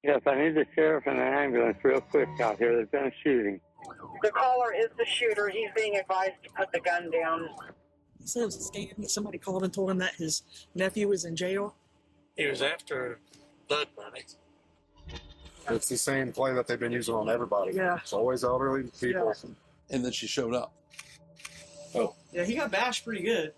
Yes, I need the sheriff and the ambulance real quick out here. There's been a shooting. The caller is the shooter. He's being advised to put the gun down. He said it was a scam. Somebody called and told him that his nephew was in jail. He was after blood money. It's the same play that they've been using on everybody. Yeah. It's always elderly people. Yeah. And then she showed up. Oh. Yeah, he got bashed pretty good.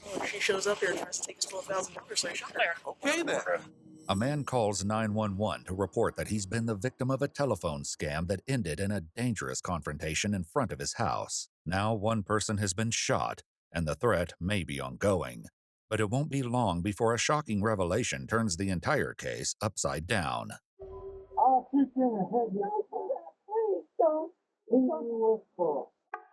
Oh, she shows up here and tries to take his $12,000, so he shot there. Okay, then. A man calls 911 to report that he's been the victim of a telephone scam that ended in a dangerous confrontation in front of his house. Now one person has been shot, and the threat may be ongoing. But it won't be long before a shocking revelation turns the entire case upside down. I'll shoot you in the head. Please don't.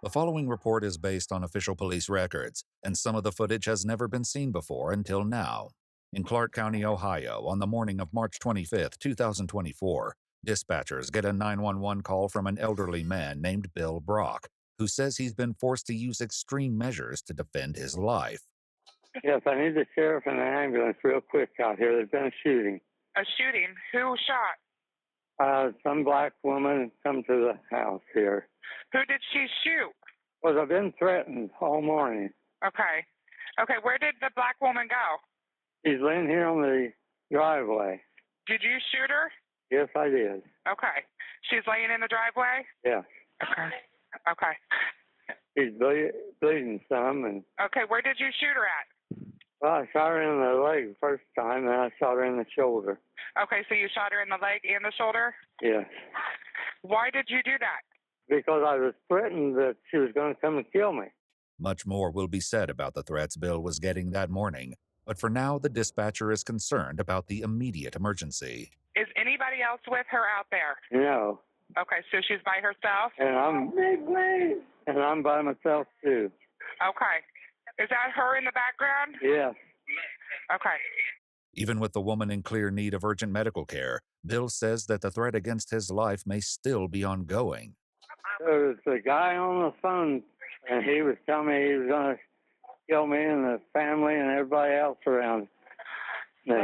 The following report is based on official police records, and some of the footage has never been seen before until now. In Clark County, Ohio, on the morning of March 25, 2024, dispatchers get a 911 call from an elderly man named Bill Brock, who says he's been forced to use extreme measures to defend his life. Yes, I need the sheriff and the ambulance real quick out here. There's been a shooting. A shooting? Who shot? Some black woman come to the house here. Who did she shoot? Well, I've been threatened all morning. Okay. Okay, where did the black woman go? She's laying here on the driveway. Did you shoot her? Yes, I did. Okay. She's laying in the driveway? Yes. Okay. Okay. She's bleeding some. And okay, where did you shoot her at? well, I shot her in the leg first time, and I shot her in the shoulder. Okay, so you shot her in the leg and the shoulder? Yes. Why did you do that? Because I was threatened that she was going to come and kill me. Much more will be said about the threats Bill was getting that morning, but for now the dispatcher is concerned about the immediate emergency. Is anybody else with her out there? No. Okay, so she's by herself? And I'm by myself, too. Okay. Is that her in the background? Yes. Okay. Even with the woman in clear need of urgent medical care, Bill says that the threat against his life may still be ongoing. There was a guy on the phone, and he was telling me he was going to kill me and the family and everybody else around me.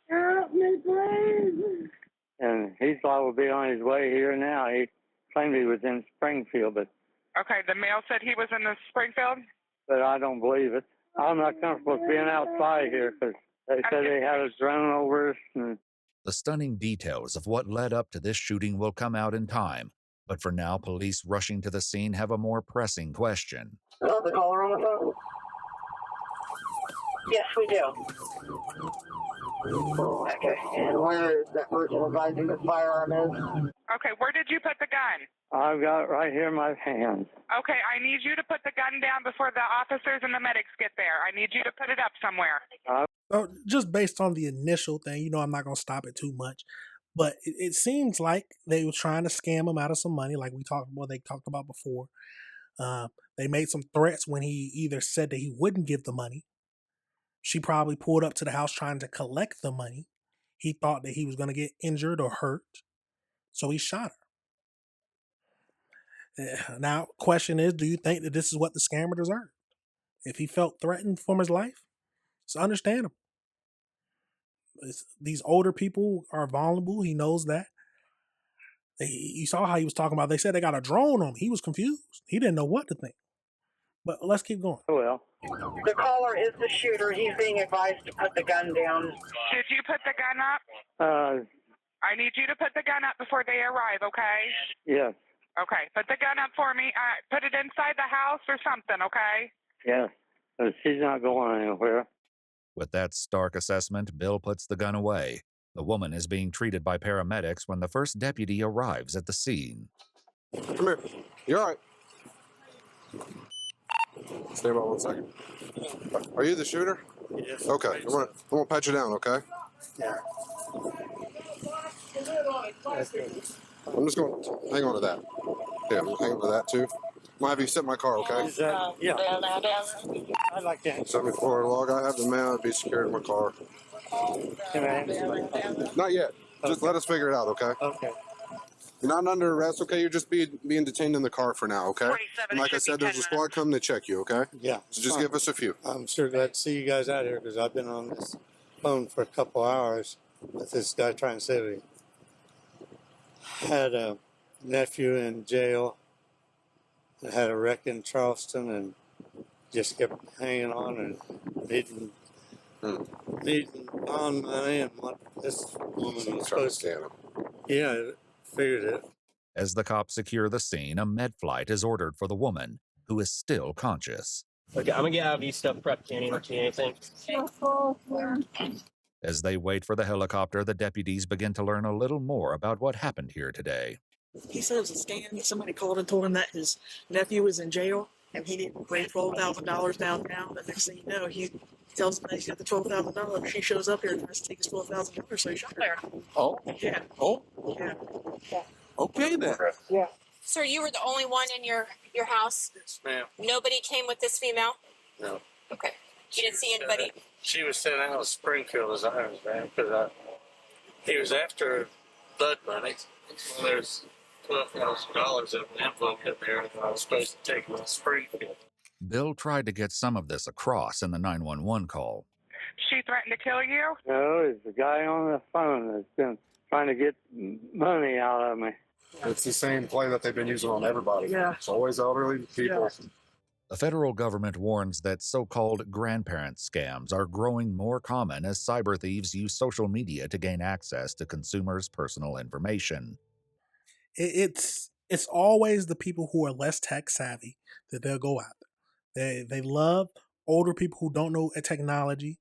Help me, please. And he thought would be on his way here now. He claimed he was in Springfield, but okay, the mail said he was in the Springfield? But I don't believe it. I'm not comfortable being outside here because they said they had us running over us. And the stunning details of what led up to this shooting will come out in time, but for now, police rushing to the scene have a more pressing question. Oh, the caller on the phone? Yes, we do. Okay, and where is that person advising the firearm is? Okay, where did you put the gun? I've got it right here in my hands. Okay, I need you to put the gun down before the officers and the medics get there. I need you to put it up somewhere. So just based on the initial thing, I'm not going to stop it too much, but it seems like they were trying to scam him out of some money, like they talked about before. They made some threats when he either said that he wouldn't give the money. She probably pulled up to the house trying to collect the money. He thought that he was going to get injured or hurt, so he shot her. Now, question is, do you think that this is what the scammer deserved? If he felt threatened for his life, it's understandable. These older people are vulnerable. He knows that. You saw how he was talking about. They said they got a drone on him. He was confused. He didn't know what to think. But let's keep going. Oh, well. The caller is the shooter. He's being advised to put the gun down. Did you put the gun up? I need you to put the gun up before they arrive, okay? Yes. Okay, put the gun up for me. Put it inside the house or something, okay? Yes. She's not going anywhere. With that stark assessment, Bill puts the gun away. The woman is being treated by paramedics when the first deputy arrives at the scene. Come here. You all right? Stay about 1 second. Are you the shooter? Yes. Okay. I'm gonna pat you down, okay? Yeah. I'm just going to hang on to that. Yeah, I'm going to hang on to that too. I'm going to have you sit in my car, okay? Yeah. I'd like to. 74 log. I have the mail. It'd be secured in my car. Can I answer? Not yet. Just let us figure it out, okay? Okay. You're not under arrest, okay? You're just being detained in the car for now, okay? And like I said, there's a squad coming to check you, okay? Yeah. So just give us a few. I'm sure glad to see you guys out here because I've been on this phone for a couple hours with this guy trying to save me. had a nephew in jail that had a wreck in Charleston and just kept hanging on and needing bond money and what this woman was supposed to. Yeah, figured it. As the cops secure the scene, a med flight is ordered for the woman, who is still conscious. Okay, I'm gonna get IV stuff prepped. Candy, not anything. As they wait for the helicopter, the deputies begin to learn a little more about what happened here today. He said it was a scam. Somebody called and told him that his nephew was in jail and he didn't pay $12,000 downtown. The next thing you know, he tells him that he's got the $12,000. She shows up here and tries to take his $12,000, so he shot her. Oh, Yeah. oh, Yeah. okay then. Yeah. Sir, you were the only one in your house? Yes, ma'am. Nobody came with this female? No. Okay. You didn't see anybody? She was sent out of Springfield as I understand because he was after blood money. So there's $12,000 in an envelope in there that I was supposed to take to Springfield. Bill tried to get some of this across in the 911 call. She threatened to kill you? No, it's the guy on the phone that's been trying to get money out of me. It's the same play that they've been using on everybody. Yeah. It's always elderly people. Yeah. The federal government warns that so-called grandparent scams are growing more common as cyber thieves use social media to gain access to consumers' personal information. It's always the people who are less tech savvy that they'll go after. They love older people who don't know technology.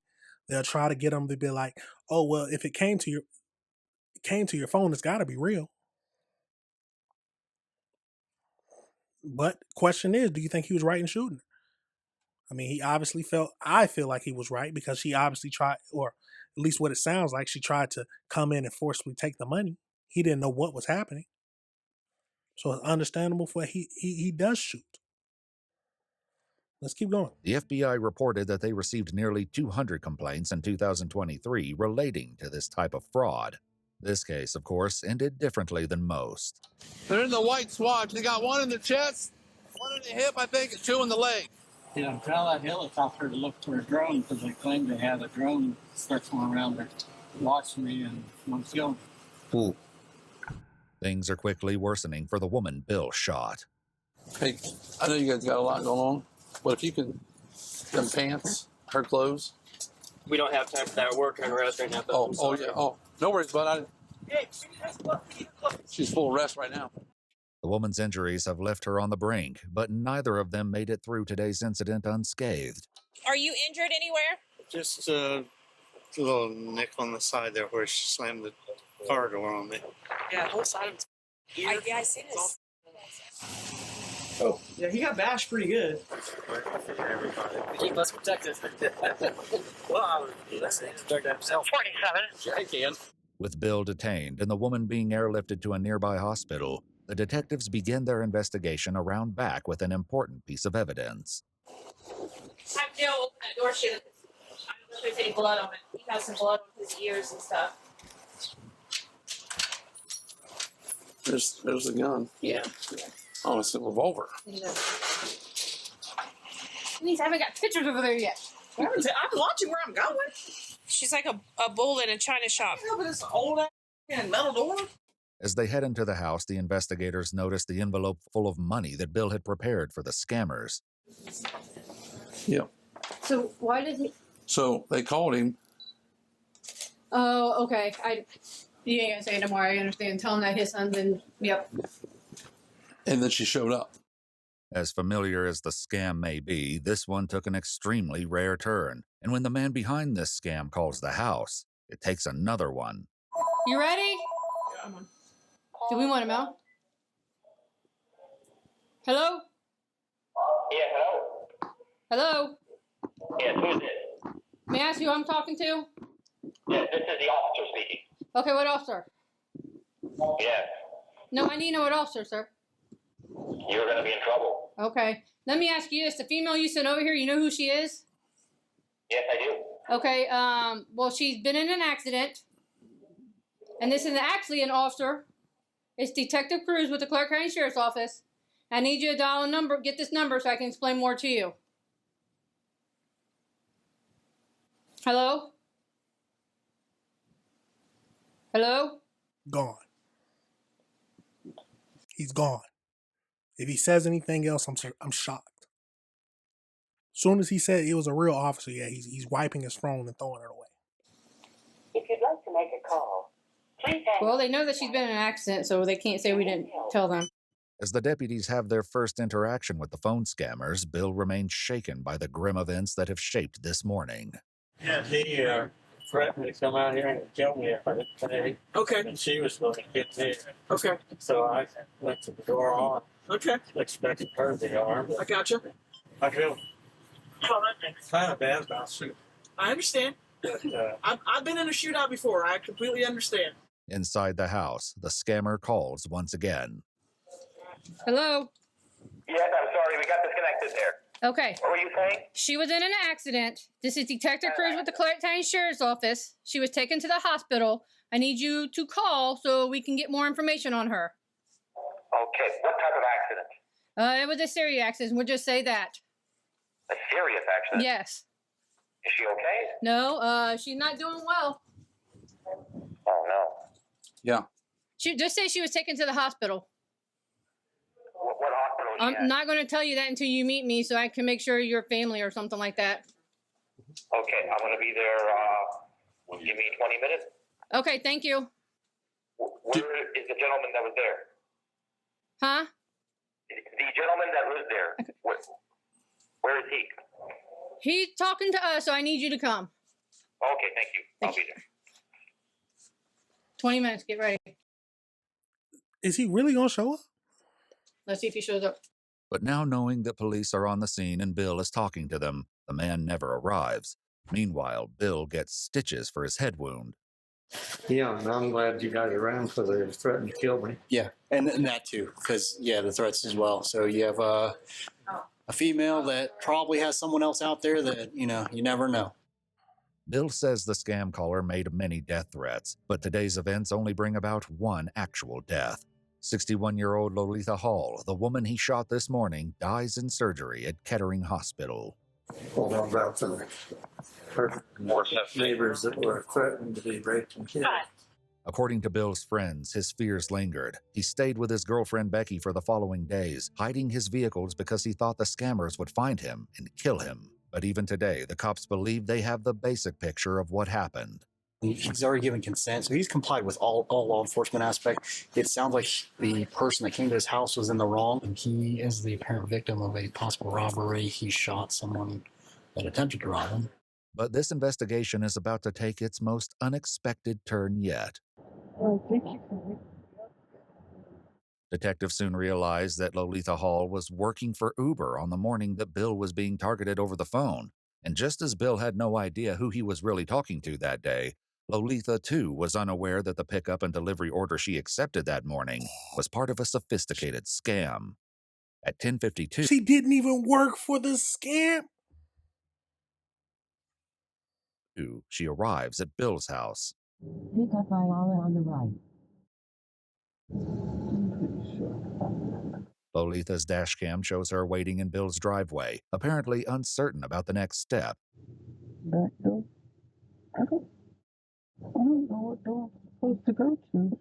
They'll try to get them to be like, oh well, if it came to your phone, it's got to be real. But question is, do you think he was right in shooting her? I mean, he obviously I feel like he was right because she obviously tried, or at least what it sounds like, she tried to come in and forcibly take the money. He didn't know what was happening. So it's understandable for he does shoot. Let's keep going. The FBI reported that they received nearly 200 complaints in 2023 relating to this type of fraud. This case, of course, ended differently than most. They're in the white swatch. They got one in the chest, one in the hip, I think, and two in the leg. Yeah, tell that helicopter to look for a drone because they claim they had a drone circling around there, watching me and want to kill me. Things are quickly worsening for the woman Bill shot. Hey, I know you guys got a lot going on, but if you can, them pants, her clothes. We don't have time for that. We're working on arrest right now. Oh, yeah. Oh, no worries, bud. She's full of rest right now. The woman's injuries have left her on the brink, but neither of them made it through today's incident unscathed. Are you injured anywhere? Just a little nick on the side there where she slammed the car door on me. Yeah, the whole side of his ear. I see this. Oh. Yeah, he got bashed pretty good. Keep us protected. Well, let's protect himself. 47. I can. With Bill detained and the woman being airlifted to a nearby hospital, the detectives begin their investigation around back with an important piece of evidence. Have Joe open that door shoot. I don't know if there's any blood on it. He has some blood on his ears and stuff. There's the gun. Yeah. Oh, it's a revolver. Please, I haven't got pictures over there yet. I'm watching where I'm going. She's like a bull in a china shop. Yeah, but it's an old ass metal door. As they head into the house, the investigators notice the envelope full of money that Bill had prepared for the scammers. Yeah. So why did he? So they called him. Oh, okay. You ain't gonna say no more. I understand. Tell him that his son's in. Yep. And then she showed up. As familiar as the scam may be, this one took an extremely rare turn. And when the man behind this scam calls the house, it takes another one. You ready? Yeah, I'm on. Do we want him out? Hello? Yeah, hello. Hello? Yes, who's it? May I ask who I'm talking to? Yes, this is the officer speaking. Okay, what officer? Yes, No, I need to know what officer, sir. you're going to be in trouble. Okay. Let me ask you this. The female you sent over here, you know who she is? Yes, I do. Okay, well, she's been in an accident. And this is actually an officer. It's Detective Cruz with the Clark County Sheriff's Office. I need you to dial a number, get this number so I can explain more to you. Hello? Hello? Gone. He's gone. If he says anything else, I'm shocked. As soon as he said it was a real officer, yeah, he's wiping his phone and throwing it away. If you'd like to make a call, please hang Well, they know that she's been in an accident, so they can't say we didn't tell them. As the deputies have their first interaction with the phone scammers, Bill remains shaken by the grim events that have shaped this morning. Yeah, he threatened to come out here and kill me if I didn't pay. Okay. And she was going to get me. Okay. So I left the door on, Okay. expecting her the arm. I gotcha. I feel kind of bad about shooting. I understand. But, I've been in a shootout before. I completely understand. Inside the house, the scammer calls once again. Hello? Yes, I'm sorry, we got disconnected there. Okay. What were you saying? She was in an accident. This is Detective Cruz with the Clark County Sheriff's Office. She was taken to the hospital. I need you to call so we can get more information on her. Okay, what type of accident? It was a serious accident. We'll just say that. A serious accident? Yes. Is she okay? No, she's not doing well. Oh, no. Yeah. She just say she was taken to the hospital. What hospital is she I'm at? not going to tell you that until you meet me so I can make sure you're family or something like that. Okay, I'm going to be there, give me 20 minutes. Okay, thank you. Where is the gentleman that was there? Huh? The gentleman that was there, where is he? He's talking to us, so I need you to come. Okay, thank you. I'll be there. 20 minutes, get ready. Is he really gonna show up? Let's see if he shows up. But now knowing that police are on the scene and Bill is talking to them, the man never arrives. Meanwhile, Bill gets stitches for his head wound. Yeah, and I'm glad you guys are around because they threatened to kill me. Yeah, and that too, because the threats as well. So you have a female that probably has someone else out there that you never know. Bill says the scam caller made many death threats, but today's events only bring about one actual death. 61-year-old Lolita Hall, the woman he shot this morning, dies in surgery at Kettering Hospital. Well, I'm about her neighbors that were threatened to be raped and killed. According to Bill's friends, his fears lingered. He stayed with his girlfriend Becky for the following days, hiding his vehicles because he thought the scammers would find him and kill him. But even today, the cops believe they have the basic picture of what happened. He's already given consent, so he's complied with all law enforcement aspects. It sounds like the person that came to his house was in the wrong. And he is the apparent victim of a possible robbery. He shot someone that attempted to rob him. But this investigation is about to take its most unexpected turn yet. Detectives soon realized that Lolita Hall was working for Uber on the morning that Bill was being targeted over the phone. And just as Bill had no idea who he was really talking to that day, Lolita, too, was unaware that the pickup and delivery order she accepted that morning was part of a sophisticated scam. At 10:52, She didn't even work for the scam. she arrives at Bill's house. Pick up by Allah on the right. Lolita's dashcam shows her waiting in Bill's driveway, apparently uncertain about the next step. Back door? I don't know what door I'm supposed to go to.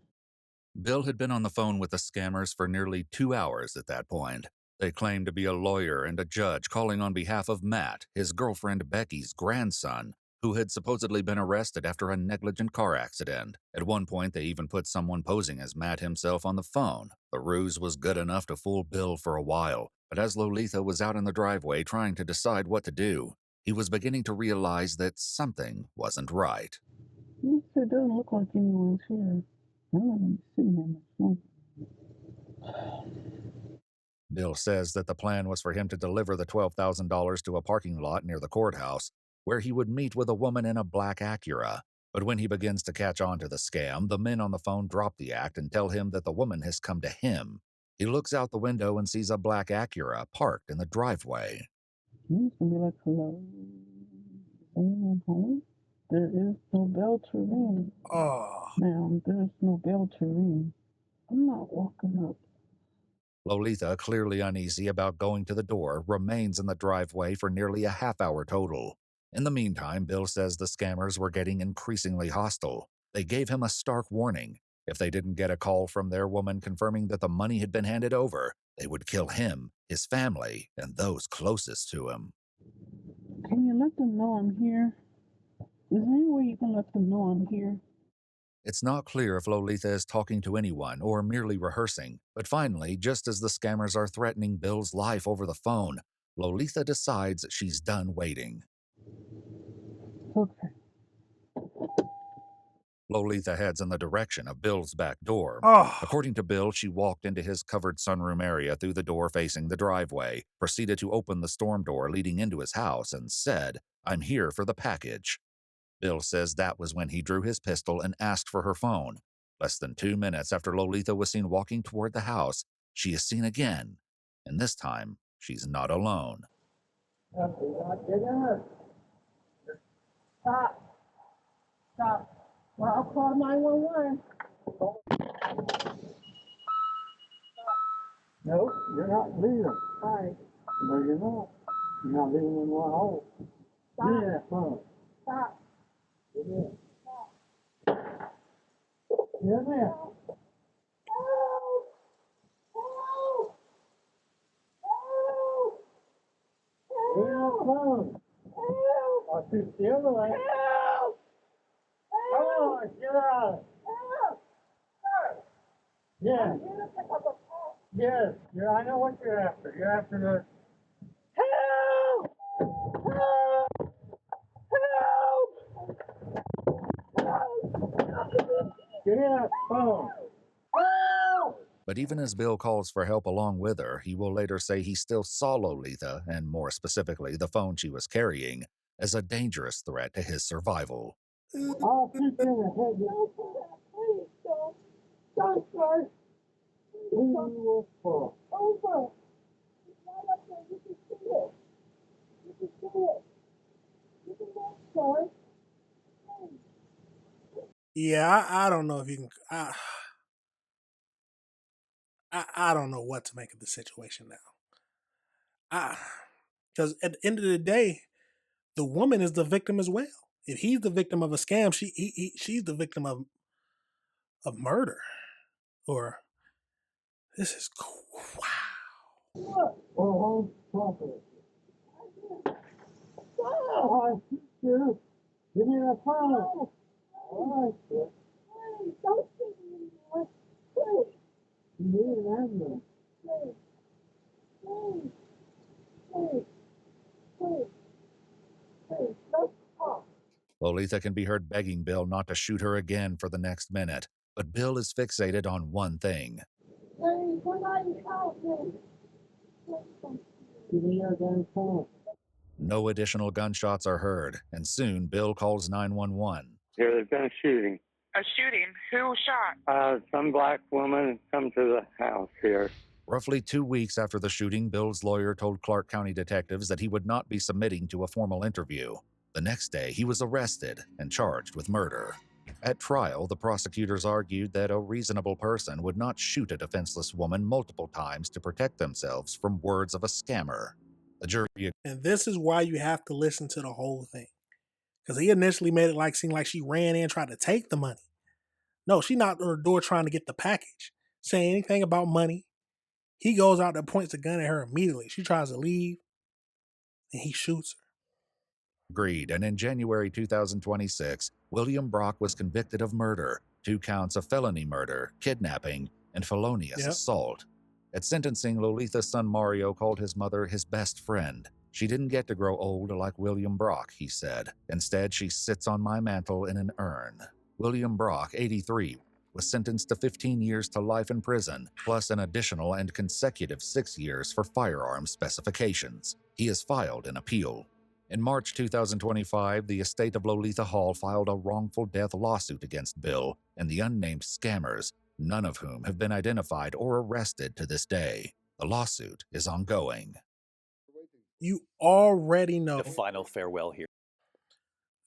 Bill had been on the phone with the scammers for nearly 2 hours at that point. They claimed to be a lawyer and a judge calling on behalf of Matt, his girlfriend Becky's grandson, who had supposedly been arrested after a negligent car accident. At one point, they even put someone posing as Matt himself on the phone. The ruse was good enough to fool Bill for a while, but as Lolita was out in the driveway trying to decide what to do, he was beginning to realize that something wasn't right. It doesn't look like anyone's here. I don't even see him. Bill says that the plan was for him to deliver the $12,000 to a parking lot near the courthouse, where he would meet with a woman in a black Acura. But when he begins to catch on to the scam, the men on the phone drop the act and tell him that the woman has come to him. He looks out the window and sees a black Acura parked in the driveway. He's gonna be like, hello, is anyone home? There is no bell to ring. Ma'am, there's no bell to ring. I'm not walking up. Lolita, clearly uneasy about going to the door, remains in the driveway for nearly a half hour total. In the meantime, Bill says the scammers were getting increasingly hostile. They gave him a stark warning. If they didn't get a call from their woman confirming that the money had been handed over, they would kill him, his family, and those closest to him. Can you let them know I'm here? Is there any way you can let them know I'm here? It's not clear if Lolita is talking to anyone or merely rehearsing, but finally, just as the scammers are threatening Bill's life over the phone, Lolita decides she's done waiting. Okay. Lolita heads in the direction of Bill's back door. Oh. According to Bill, she walked into his covered sunroom area through the door facing the driveway, proceeded to open the storm door leading into his house, and said, "I'm here for the package." Bill says that was when he drew his pistol and asked for her phone. Less than 2 minutes after Lolita was seen walking toward the house, she is seen again, and this time, she's not alone. Stop. Stop. Well, I'll call 911. No, you're not leaving. Hi. No, you're not. You're not leaving in one hole. Stop. Give me that phone. Stop. Give me it. Give me it. Give me that phone. I'll shoot the other way. Come on, get out. Yeah. Yes, yeah, I know what you're after. You're after the... Get that phone. But even as Bill calls for help along with her, he will later say he still saw Lolita, and more specifically the phone she was carrying, as a dangerous threat to his survival. I'll shoot you in the head. Please don't. Don't, sir. Who you work for? Over. It's not up there. You can see it. You can see it. You can look, sir. Yeah, I don't know if you can. I don't know what to make of the situation now. Because at the end of the day, the woman is the victim as well. If he's the victim of a scam, she's the victim of murder. Or this is cool. Wow. Oh, stop it. Oh, I shoot you. Give me that phone. All right, sir. Please, don't shoot me anymore. Please. You need an ambulance. Please. Please. Please. Please. Please. Don't talk. Lolita can be heard begging Bill not to shoot her again for the next minute, but Bill is fixated on one thing. Please, somebody help me. Give me your damn phone. No additional gunshots are heard, and soon Bill calls 911. Here, there's been a shooting. A shooting? Who shot? Some black woman come to the house here. Roughly 2 weeks after the shooting, Bill's lawyer told Clark County detectives that he would not be submitting to a formal interview. The next day, he was arrested and charged with murder. At trial, the prosecutors argued that a reasonable person would not shoot a defenseless woman multiple times to protect themselves from words of a scammer. The jury... And this is why you have to listen to the whole thing. Because he initially made it seem like she ran in and tried to take the money. No, she knocked on her door trying to get the package. Saying anything about money. He goes out and points a gun at her immediately. She tries to leave, and he shoots her. Agreed, and in January 2026, William Brock was convicted of murder, 2 counts of felony murder, kidnapping, and felonious assault. At sentencing, Lolita's son Mario called his mother his best friend. She didn't get to grow old like William Brock, he said. Instead, she sits on my mantle in an urn. William Brock, 83, was sentenced to 15 years to life in prison, plus an additional and consecutive 6 years for firearm specifications. He has filed an appeal. In March 2025, the estate of Lolita Hall filed a wrongful death lawsuit against Bill and the unnamed scammers, none of whom have been identified or arrested to this day. The lawsuit is ongoing. You already know. The final farewell here.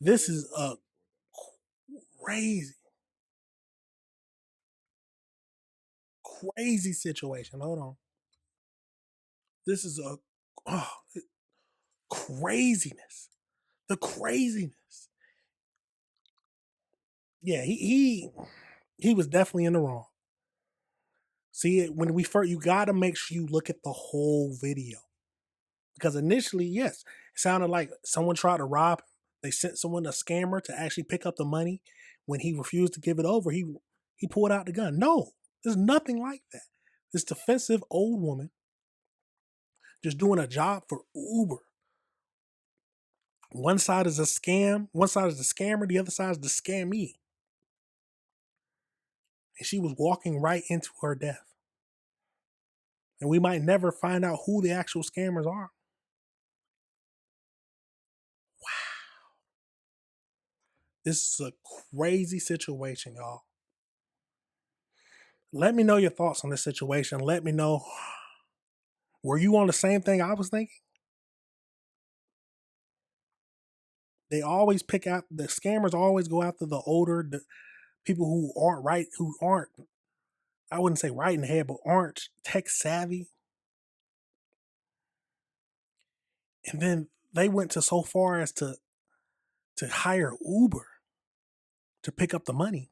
This is a crazy situation. Hold on. This is craziness. The craziness. Yeah, he he was definitely in the wrong. See, when we first, you got to make sure you look at the whole video. Because initially, yes, it sounded like someone tried to rob him. They sent someone, a scammer, to actually pick up the money. When he refused to give it over, he pulled out the gun. No, there's nothing like that. This defensive old woman just doing a job for Uber. One side is a scam, one side is the scammer, the other side is the scammee. And she was walking right into her death. And we might never find out who the actual scammers are. Wow. This is a crazy situation, y'all. Let me know your thoughts on this situation. Let me know, were you on the same thing I was thinking? They always pick out, the scammers always go after the older, the people who aren't, I wouldn't say right in the head, but aren't tech savvy. And then they went to so far as to hire Uber to pick up the money.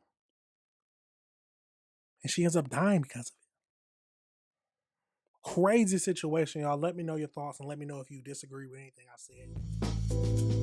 And she ends up dying because of it. Crazy situation, y'all. Let me know your thoughts and let me know if you disagree with anything I said.